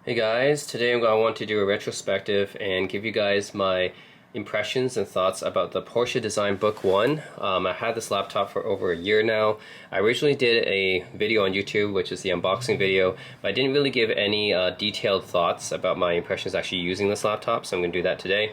Hey guys, today I want to do a retrospective and give you guys my impressions and thoughts about the Porsche Design Book One. I had this laptop for over a year now. I originally did a video on YouTube, which is the unboxing video, but I didn't really give any detailed thoughts about my impressions actually using this laptop, so I'm going to do that today.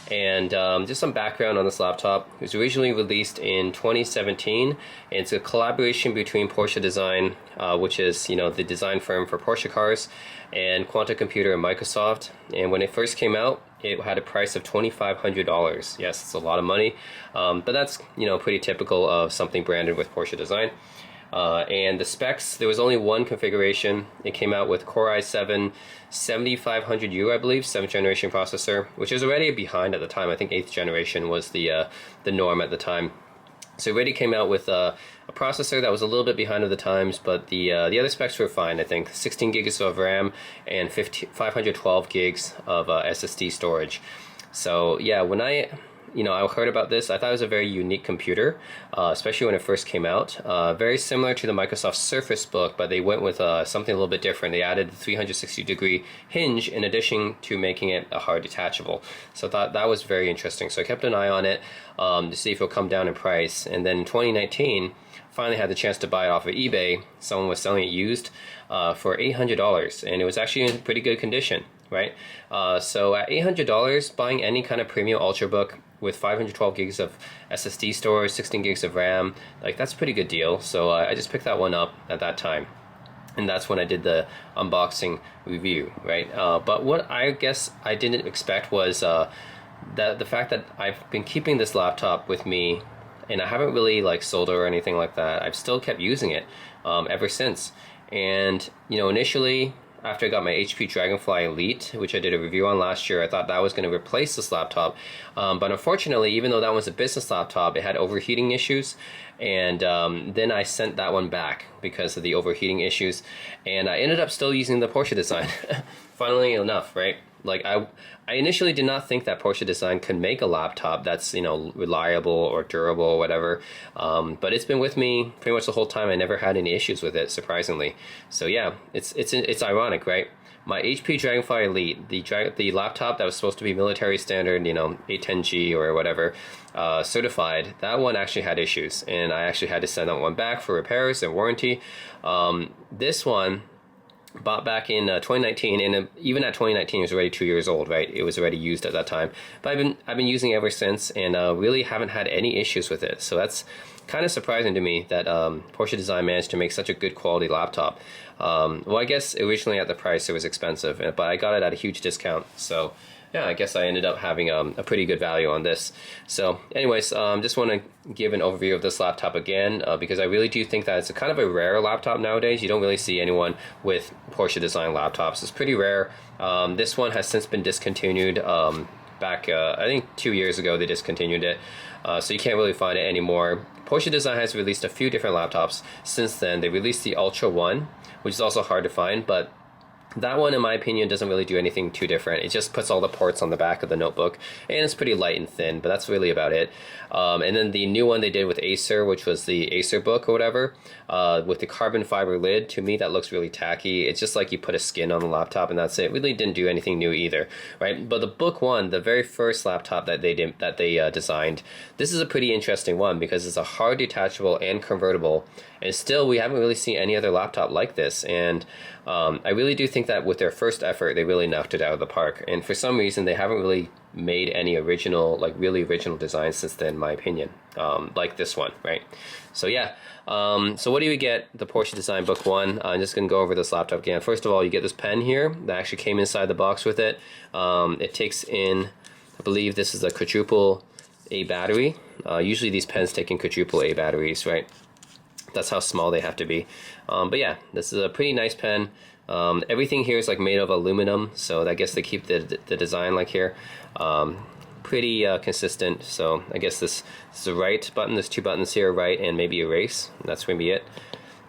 And just some background on this laptop. It was originally released in 2017. It's a collaboration between Porsche Design, which is the design firm for Porsche cars, and Quanta Computer and Microsoft. And when it first came out, it had a price of $2,500. Yes, it's a lot of money, but that's pretty typical of something branded with Porsche Design. And the specs, there was only one configuration. It came out with Core i7 7500U, I believe, 7th generation processor, which is already behind at the time. I think 8th generation was the norm at the time. So it already came out with a processor that was a little bit behind of the times, but the other specs were fine. I think 16 gigs of RAM and 512 gigs of SSD storage. So yeah, when I heard about this, I thought it was a very unique computer, especially when it first came out. Very similar to the Microsoft Surface Book, but they went with something a little bit different. They added the 360-degree hinge in addition to making it a hard detachable. So I thought that was very interesting. So I kept an eye on it to see if it'll come down in price. And then in 2019, finally had the chance to buy it off of eBay. Someone was selling it used for $800, and it was actually in pretty good condition, right? So at $800, buying any kind of premium Ultrabook with 512 gigs of SSD storage, 16 gigs of RAM, like that's a pretty good deal. So I just picked that one up at that time, and that's when I did the unboxing review, right? But what I guess I didn't expect was that the fact that I've been keeping this laptop with me, and I haven't really sold it or anything like that. I've still kept using it ever since. And initially, after I got my HP Dragonfly Elite, which I did a review on last year, I thought that was going to replace this laptop. But unfortunately, even though that was a business laptop, it had overheating issues. And then I sent that one back because of the overheating issues. And I ended up still using the Porsche Design. Funnily enough, right? I initially did not think that Porsche Design could make a laptop that's reliable or durable or whatever, but it's been with me pretty much the whole time. I never had any issues with it, surprisingly. So yeah, it's ironic, right? My HP Dragonfly Elite, the laptop that was supposed to be military standard, 810G or whatever, certified, that one actually had issues, and I actually had to send that one back for repairs and warranty. This one, bought back in 2019, and even at 2019 it was already 2 years old, right? It was already used at that time, but I've been using it ever since, and really haven't had any issues with it. So that's kind of surprising to me that Porsche Design managed to make such a good quality laptop. Well, I guess originally at the price it was expensive, but I got it at a huge discount, so yeah, I guess I ended up having a pretty good value on this. So anyways, just want to give an overview of this laptop again, because I really do think that it's a kind of a rare laptop nowadays. You don't really see anyone with Porsche Design laptops. It's pretty rare. This one has since been discontinued. Back, I think 2 years ago they discontinued it, so you can't really find it anymore. Porsche Design has released a few different laptops since then. They released the Ultra One, which is also hard to find, but that one, in my opinion, doesn't really do anything too different. It just puts all the ports on the back of the notebook, and it's pretty light and thin, but that's really about it. And then the new one they did with Acer, which was the Acer Book or whatever, with the carbon fiber lid, to me that looks really tacky. It's just like you put a skin on the laptop and that's it. Really didn't do anything new either, right? But the Book One, the very first laptop that they designed, this is a pretty interesting one because it's a hard detachable and convertible, and still we haven't really seen any other laptop like this. And I really do think that with their first effort, they really knocked it out of the park. And for some reason, they haven't really made any original, really original designs since then, in my opinion, like this one, right? So yeah, so what do you get the Porsche Design Book One? I'm just going to go over this laptop again. First of all, you get this pen here that actually came inside the box with it. It takes in, I believe this is a quadruple A battery. Usually these pens take in quadruple A batteries, right? That's how small they have to be. But yeah, this is a pretty nice pen. Everything here is made of aluminum, so I guess they keep the design here. Pretty consistent. So I guess this is the right button. There's two buttons here, right and maybe erase. That's gonna be it.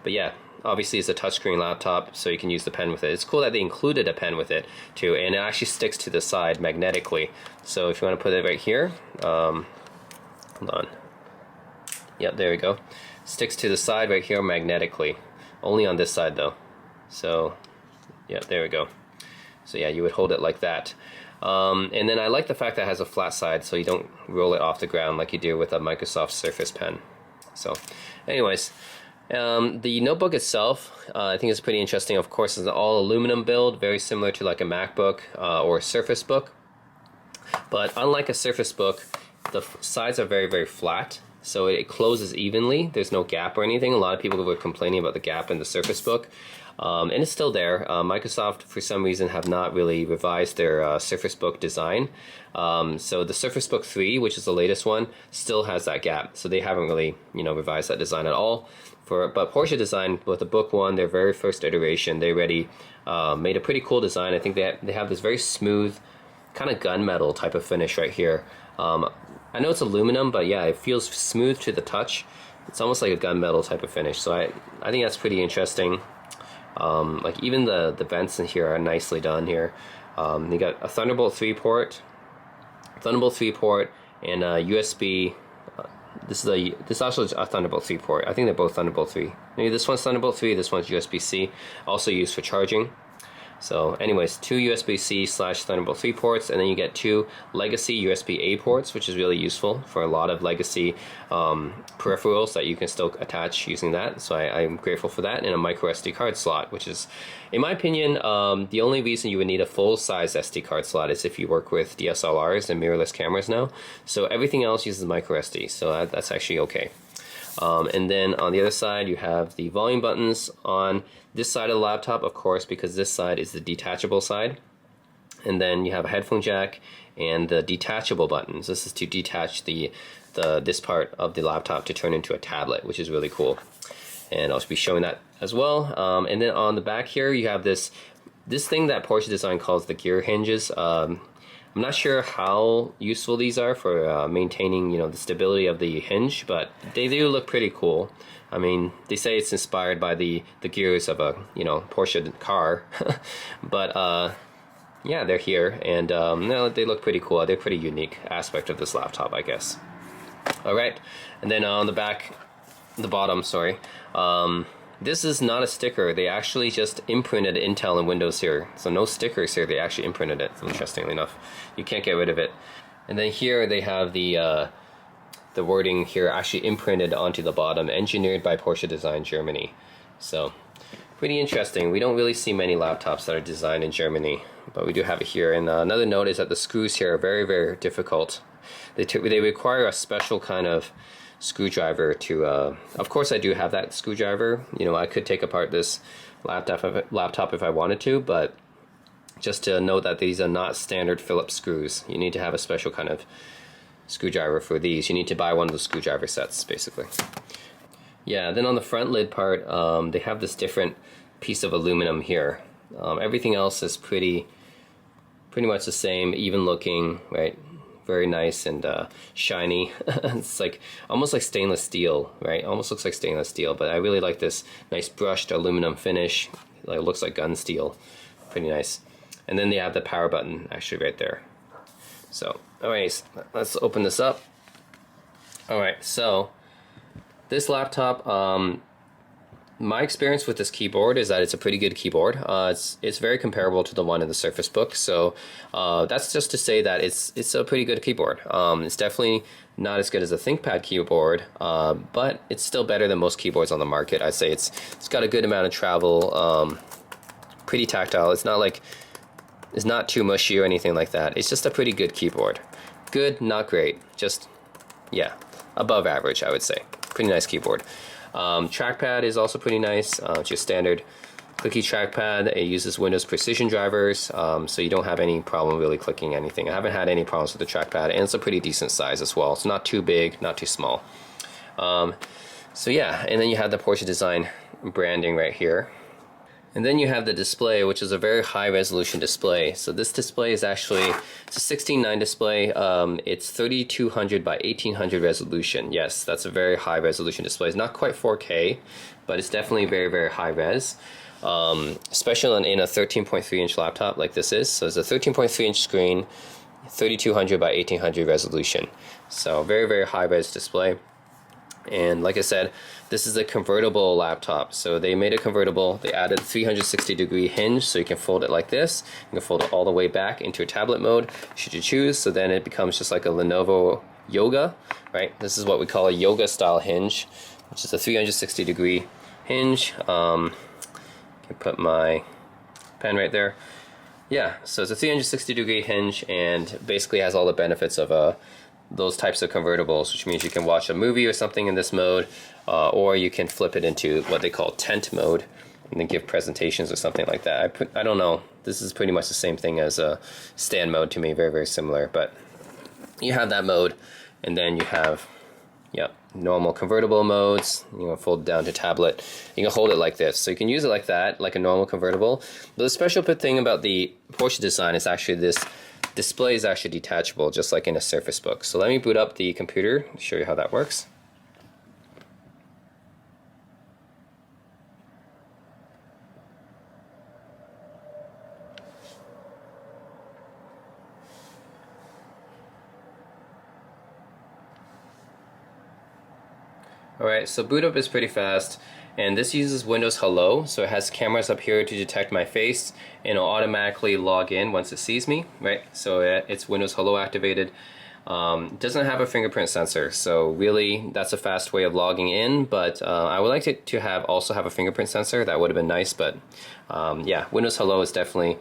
But yeah, obviously it's a touchscreen laptop, so you can use the pen with it. It's cool that they included a pen with it too, and it actually sticks to the side magnetically. So if you want to put it right here, hold on. Yep, there we go. Sticks to the side right here magnetically. Only on this side though. So, yeah, there we go. So yeah, you would hold it like that. And then I like the fact that it has a flat side, so you don't roll it off the ground like you do with a Microsoft Surface Pen. So anyways, the notebook itself, I think is pretty interesting. Of course, it's an all aluminum build, very similar to like a MacBook or a Surface Book. But unlike a Surface Book, the sides are very, very flat. So it closes evenly. There's no gap or anything. A lot of people were complaining about the gap in the Surface Book. And it's still there. Microsoft, for some reason, have not really revised their Surface Book design. So the Surface Book 3, which is the latest one, still has that gap. So they haven't really, revised that design at all. But Porsche Design, with the Book One, their very first iteration, they already made a pretty cool design. I think they have this very smooth, kind of gunmetal type of finish right here. I know it's aluminum, but yeah, it feels smooth to the touch. It's almost like a gunmetal type of finish. So I think that's pretty interesting. Like even the vents in here are nicely done here. You got a Thunderbolt 3 port, and a USB. This is also a Thunderbolt 3 port. I think they're both Thunderbolt 3. Maybe this one's Thunderbolt 3, this one's USB-C, also used for charging. So anyways, 2 USB-C/Thunderbolt 3 ports, and then you get 2 legacy USB-A ports, which is really useful for a lot of legacy peripherals that you can still attach using that. So I'm grateful for that, and a micro SD card slot, which is, in my opinion, the only reason you would need a full-size SD card slot is if you work with DSLRs and mirrorless cameras now. So everything else uses micro SD, so that's actually okay. And then on the other side, you have the volume buttons on this side of the laptop, of course, because this side is the detachable side. And then you have a headphone jack and the detachable buttons. This is to detach this part of the laptop to turn into a tablet, which is really cool. And I'll be showing that as well. And then on the back here, you have this thing that Porsche Design calls the gear hinges. I'm not sure how useful these are for maintaining, the stability of the hinge, but they do look pretty cool. I mean, they say it's inspired by the gears of a, Porsche car, but yeah, they're here, and no, they look pretty cool. They're a pretty unique aspect of this laptop, I guess. All right, and then on the bottom, sorry. This is not a sticker. They actually just imprinted Intel and Windows here. So no stickers here. They actually imprinted it, interestingly enough. You can't get rid of it. And then here they have the wording here actually imprinted onto the bottom, engineered by Porsche Design Germany. So pretty interesting. We don't really see many laptops that are designed in Germany, but we do have it here. And another note is that the screws here are very, very difficult. They require a special kind of screwdriver to of course I do have that screwdriver. I could take apart this laptop if I wanted to, but just to note that these are not standard Phillips screws. You need to have a special kind of screwdriver for these. You need to buy one of the screwdriver sets, basically. Yeah, then on the front lid part, they have this different piece of aluminum here. Everything else is pretty much the same, even looking, right? Very nice and shiny. It's like almost like stainless steel, right? Almost looks like stainless steel, but I really like this nice brushed aluminum finish. It looks like gun steel. Pretty nice. And then they have the power button actually right there. So, anyways, let's open this up. Alright, so this laptop, my experience with this keyboard is that it's a pretty good keyboard. It's very comparable to the one in the Surface Book, so that's just to say that it's a pretty good keyboard. It's definitely not as good as a ThinkPad keyboard, but it's still better than most keyboards on the market. I'd say it's got a good amount of travel, pretty tactile. It's not too mushy or anything like that. It's just a pretty good keyboard. Good, not great. Just, yeah, above average, I would say. Pretty nice keyboard. Trackpad is also pretty nice. Just standard clicky trackpad. It uses Windows Precision drivers, so you don't have any problem really clicking anything. I haven't had any problems with the trackpad, and it's a pretty decent size as well. It's not too big, not too small. So yeah, and then you have the Porsche Design branding right here. And then you have the display, which is a very high resolution display. So this display is actually, it's a 16:9 display. It's 3200 by 1800 resolution. Yes, that's a very high resolution display. It's not quite 4K, but it's definitely very, very high res. Especially in a 13.3 inch laptop like this is. So it's a 13.3 inch screen, 3200 by 1800 resolution. So very, very high res display. And like I said, this is a convertible laptop. So they made it convertible. They added a 360-degree hinge, so you can fold it like this. You can fold it all the way back into a tablet mode, should you choose. So then it becomes just like a Lenovo Yoga, right? This is what we call a Yoga style hinge, which is a 360-degree hinge. I can put my pen right there. Yeah, so it's a 360-degree hinge, and basically has all the benefits of those types of convertibles, which means you can watch a movie or something in this mode, or you can flip it into what they call tent mode and then give presentations or something like that. I don't know, this is pretty much the same thing as a stand mode to me, very, very similar, but you have that mode, and then you have, yeah, normal convertible modes. You know, fold it down to tablet. You can hold it like this, so you can use it like that, like a normal convertible. But the special thing about the Porsche design is actually this display is actually detachable, just like in a Surface Book. So let me boot up the computer to show you how that works. Alright, so boot up is pretty fast, and this uses Windows Hello, so it has cameras up here to detect my face, and it'll automatically log in once it sees me, right? So it's Windows Hello activated. It doesn't have a fingerprint sensor, so really that's a fast way of logging in, but I would like it to also have a fingerprint sensor. That would have been nice, but yeah, Windows Hello is definitely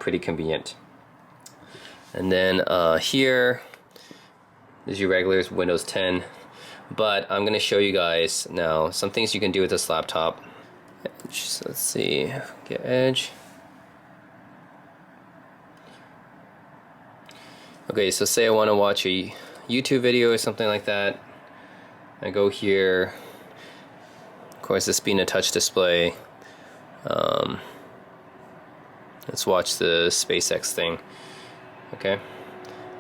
pretty convenient. And then here is your regular Windows 10. But I'm going to show you guys now some things you can do with this laptop. So let's see, get Edge. Okay, so say I want to watch a YouTube video or something like that. I go here. Of course, this being a touch display. Let's watch the SpaceX thing. Okay.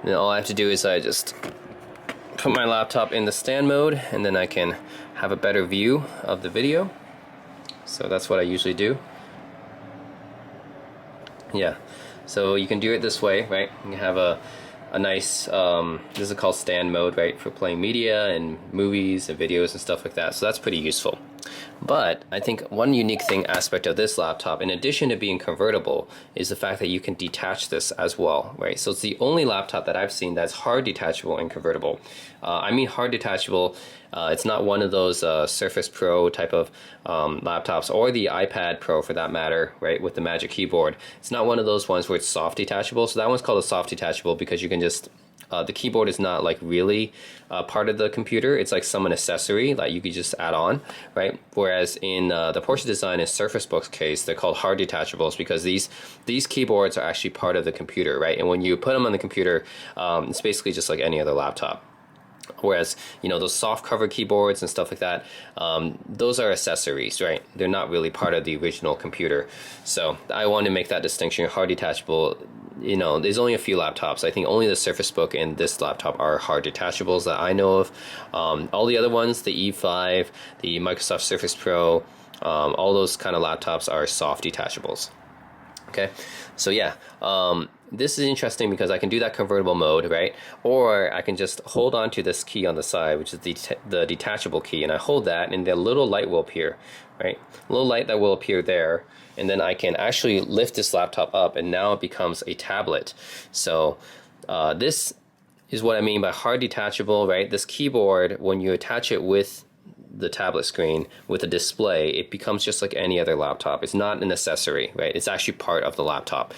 Then all I have to do is I just put my laptop in the stand mode, and then I can have a better view of the video. So that's what I usually do. Yeah, so you can do it this way, right? You can have a nice, this is called stand mode, right, for playing media and movies and videos and stuff like that. So that's pretty useful. But I think one unique aspect of this laptop, in addition to being convertible, is the fact that you can detach this as well, right? So it's the only laptop that I've seen that's hard detachable and convertible. I mean hard detachable, it's not one of those Surface Pro type of laptops, or the iPad Pro for that matter, right, with the Magic Keyboard. It's not one of those ones where it's soft detachable. So that one's called a soft detachable because you can just the keyboard is not like really part of the computer. It's like some accessory that you could just add on, right? Whereas in the Porsche Design and Surface Book's case, they're called hard detachables because these keyboards are actually part of the computer, right? And when you put them on the computer, it's basically just like any other laptop. Whereas, you know, those soft cover keyboards and stuff like that, those are accessories, right? They're not really part of the original computer. So I want to make that distinction. Hard detachable, you know, there's only a few laptops. I think only the Surface Book and this laptop are hard detachables that I know of. All the other ones, the E5, the Microsoft Surface Pro, all those kind of laptops are soft detachables. Okay, so yeah, this is interesting because I can do that convertible mode, right? Or I can just hold on to this key on the side, which is the detachable key, and I hold that, and the little light will appear, right? A little light that will appear there, and then I can actually lift this laptop up, and now it becomes a tablet. So this is what I mean by hard detachable, right? This keyboard, when you attach it with the tablet screen with a display, it becomes just like any other laptop. It's not an accessory, right? It's actually part of the laptop.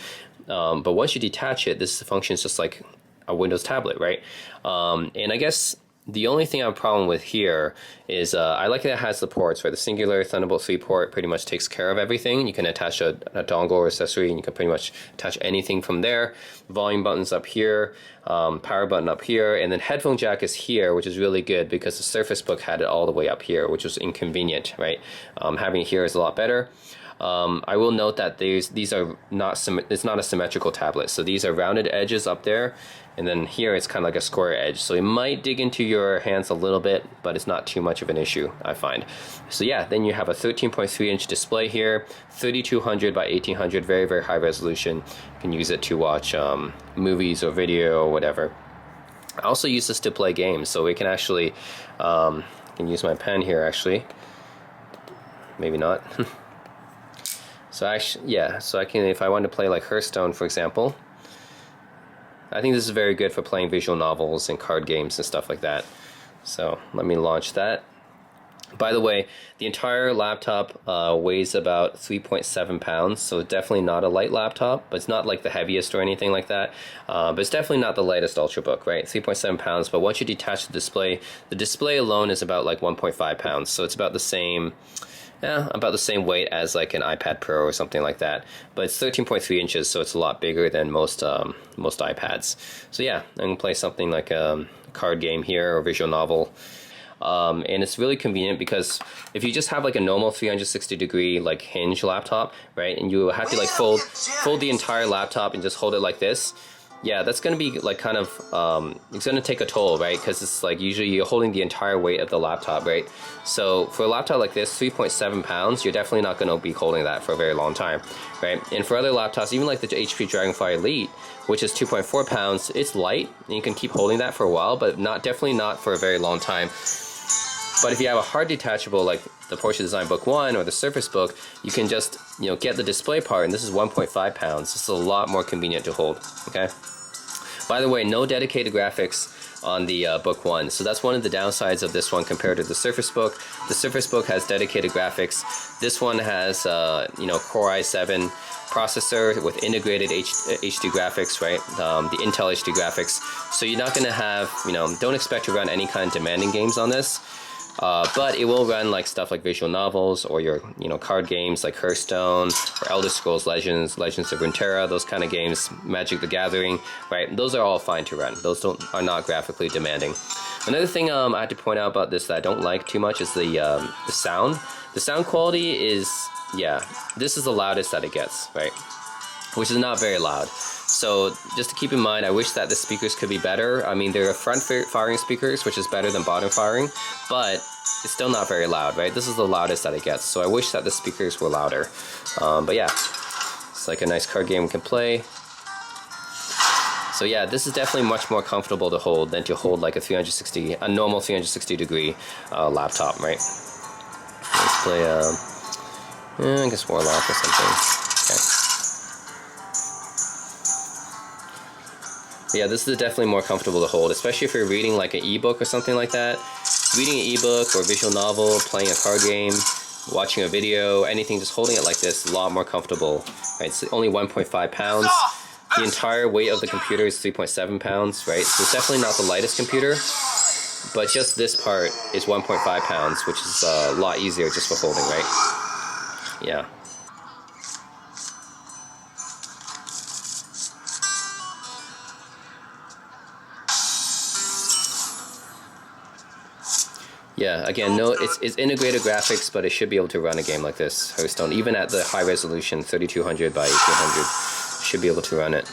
But once you detach it, this functions just like a Windows tablet, right? And I guess the only thing I have a problem with here is I like that it has the ports, right? The singular Thunderbolt 3 port pretty much takes care of everything. You can attach a dongle or accessory, and you can pretty much attach anything from there. Volume button's up here, power button up here, and then headphone jack is here, which is really good because the Surface Book had it all the way up here, which was inconvenient, right? Having it here is a lot better. I will note that these are not it's not a symmetrical tablet, so these are rounded edges up there, and then here it's kind of like a square edge, so it might dig into your hands a little bit, but it's not too much of an issue, I find. So yeah, then you have a 13.3-inch display here, 3200 by 1800, very, very high resolution. You can use it to watch movies or video or whatever. I also use this to play games, so we can actually can use my pen here actually. Maybe not. So actually, yeah, so I can, if I want to play like Hearthstone, for example, I think this is very good for playing visual novels and card games and stuff like that. So let me launch that. By the way, the entire laptop weighs about 3.7 pounds, so definitely not a light laptop, but it's not like the heaviest or anything like that. But it's definitely not the lightest Ultrabook, right? 3.7 pounds, but once you detach the display alone is about like 1.5 pounds, so it's about the same. Yeah, about the same weight as like an iPad Pro or something like that. But it's 13.3 inches, so it's a lot bigger than most iPads. So yeah, I'm gonna play something like a card game here or visual novel. And it's really convenient because if you just have like a normal 360-degree like hinge laptop, right, and you have to like fold the entire laptop and just hold it like this, yeah, that's gonna be like kind of it's gonna take a toll, right? Because it's like usually you're holding the entire weight of the laptop, right? So for a laptop like this, 3.7 pounds, you're definitely not gonna be holding that for a very long time, right? And for other laptops, even like the HP Dragonfly Elite, which is 2.4 pounds, it's light and you can keep holding that for a while, but definitely not for a very long time. But if you have a hard detachable like the Porsche Design Book One or the Surface Book, you can just, you know, get the display part, and this is 1.5 pounds. This is a lot more convenient to hold, okay? By the way, no dedicated graphics on the Book One, so that's one of the downsides of this one compared to the Surface Book. The Surface Book has dedicated graphics. This one has, you know, Core i7 processor with integrated HD graphics, right? The Intel HD graphics. So you're not going to have, you know, don't expect to run any kind of demanding games on this. But it will run like stuff like visual novels or your, you know, card games like Hearthstone or Elder Scrolls Legends, Legends of Runeterra, those kind of games, Magic the Gathering, right? Those are all fine to run. Those are not graphically demanding. Another thing I had to point out about this that I don't like too much is the sound. The sound quality is, yeah, this is the loudest that it gets, right? Which is not very loud. So just to keep in mind, I wish that the speakers could be better. I mean, they're front firing speakers, which is better than bottom firing, but it's still not very loud, right? This is the loudest that it gets. So I wish that the speakers were louder. But yeah, it's like a nice card game we can play. So yeah, this is definitely much more comfortable to hold than to hold like a normal 360-degree laptop, right? Let's play, I guess Warlock or something. Okay. Yeah, this is definitely more comfortable to hold, especially if you're reading like an ebook or something like that. Reading an ebook or visual novel, playing a card game, watching a video, anything, just holding it like this is a lot more comfortable. Right, it's only 1.5 pounds. The entire weight of the computer is 3.7 pounds, right? So it's definitely not the lightest computer, but just this part is 1.5 pounds, which is a lot easier just for holding, right? Yeah. Yeah, again, no, it's integrated graphics, but it should be able to run a game like this, Hearthstone, even at the high resolution, 3200 by 1800, should be able to run it.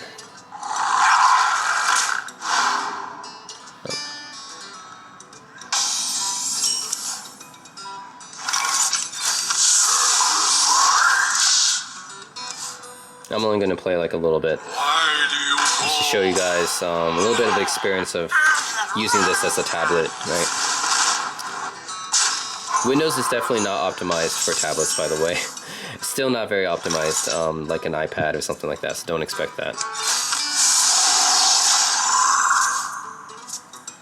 I'm only going to play like a little bit, just to show you guys a little bit of the experience of using this as a tablet, right? Windows is definitely not optimized for tablets, by the way. It's still not very optimized, like an iPad or something like that, so don't expect that.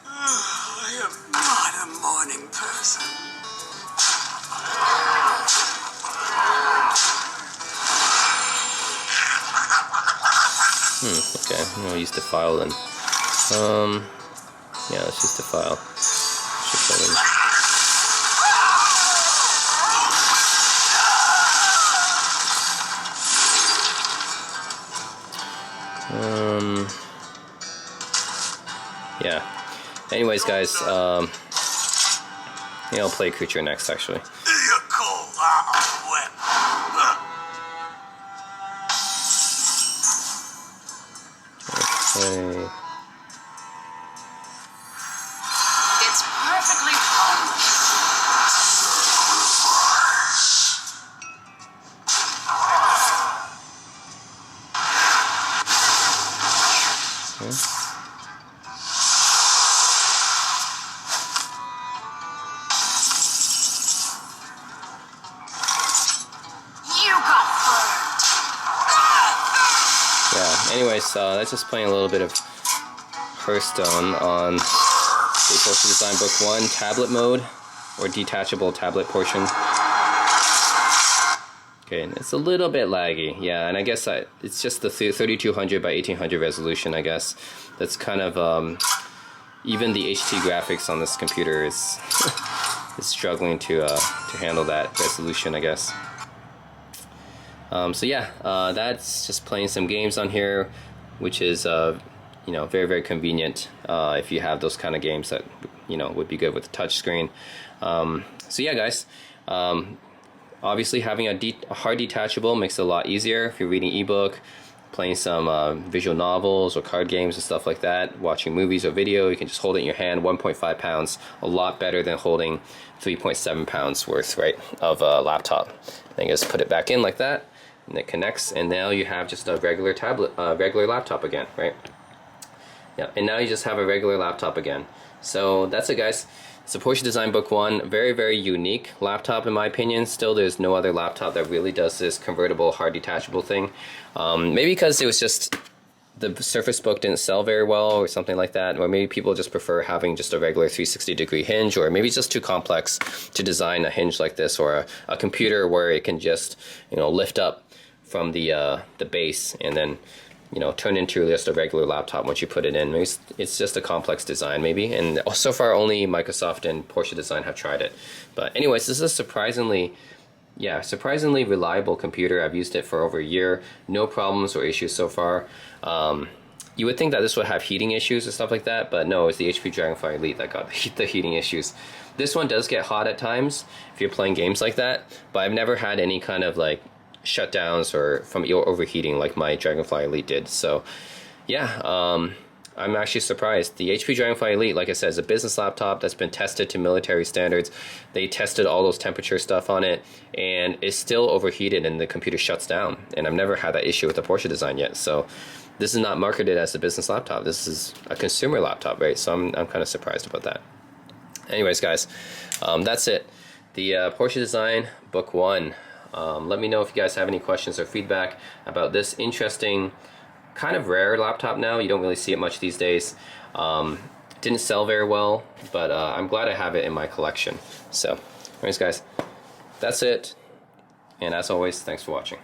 I am not a morning person. Okay, I'm gonna use the file then. Yeah, let's use the file. Yeah. Anyways, guys, yeah, I'll play Creature next, actually. Okay. It's perfectly harmless. anyways, that's just playing a little bit of Hearthstone on the Porsche Design Book One tablet mode, or detachable tablet portion. Okay, it's a little bit laggy, yeah, and I guess it's just the 3200 by 1800 resolution, I guess. That's kind of, even the HT graphics on this computer is, is struggling to handle that resolution, I guess. So yeah, that's just playing some games on here, which is, you know, very, very convenient if you have those kind of games that, you know, would be good with the touch screen. So yeah, guys, obviously having a hard detachable makes it a lot easier if you're reading ebook, playing some visual novels or card games and stuff like that, watching movies or video. You can just hold it in your hand. 1.5 pounds, a lot better than holding 3.7 pounds worth, right, of a laptop. And you just put it back in like that, and it connects, and now you have just a regular tablet, regular laptop again, right? Yeah, and now you just have a regular laptop again. So that's it, guys. It's a Porsche Design Book One, very, very unique laptop in my opinion. Still, there's no other laptop that really does this convertible hard detachable thing. Maybe because it was just, the Surface Book didn't sell very well or something like that, or maybe people just prefer having just a regular 360-degree hinge, or maybe it's just too complex to design a hinge like this, or a computer where it can just, you know, lift up from the base and then, you know, turn into just a regular laptop once you put it in. Maybe it's just a complex design, maybe. And so far, only Microsoft and Porsche Design have tried it. But anyways, this is a surprisingly reliable computer. I've used it for over a year. No problems or issues so far. You would think that this would have heating issues and stuff like that, but no, it's the HP Dragonfly Elite that got the heating issues. This one does get hot at times if you're playing games like that, but I've never had any kind of like shutdowns or from overheating like my Dragonfly Elite did. So yeah, I'm actually surprised. The HP Dragonfly Elite, like I said, is a business laptop that's been tested to military standards. They tested all those temperature stuff on it, and it's still overheated and the computer shuts down. And I've never had that issue with the Porsche Design yet. So this is not marketed as a business laptop. This is a consumer laptop, right? So I'm kind of surprised about that. Anyways, guys, that's it. The Porsche Design Book One. Let me know if you guys have any questions or feedback about this interesting, kind of rare laptop now. You don't really see it much these days. Didn't sell very well, but I'm glad I have it in my collection. So, anyways, guys, that's it. And as always, thanks for watching.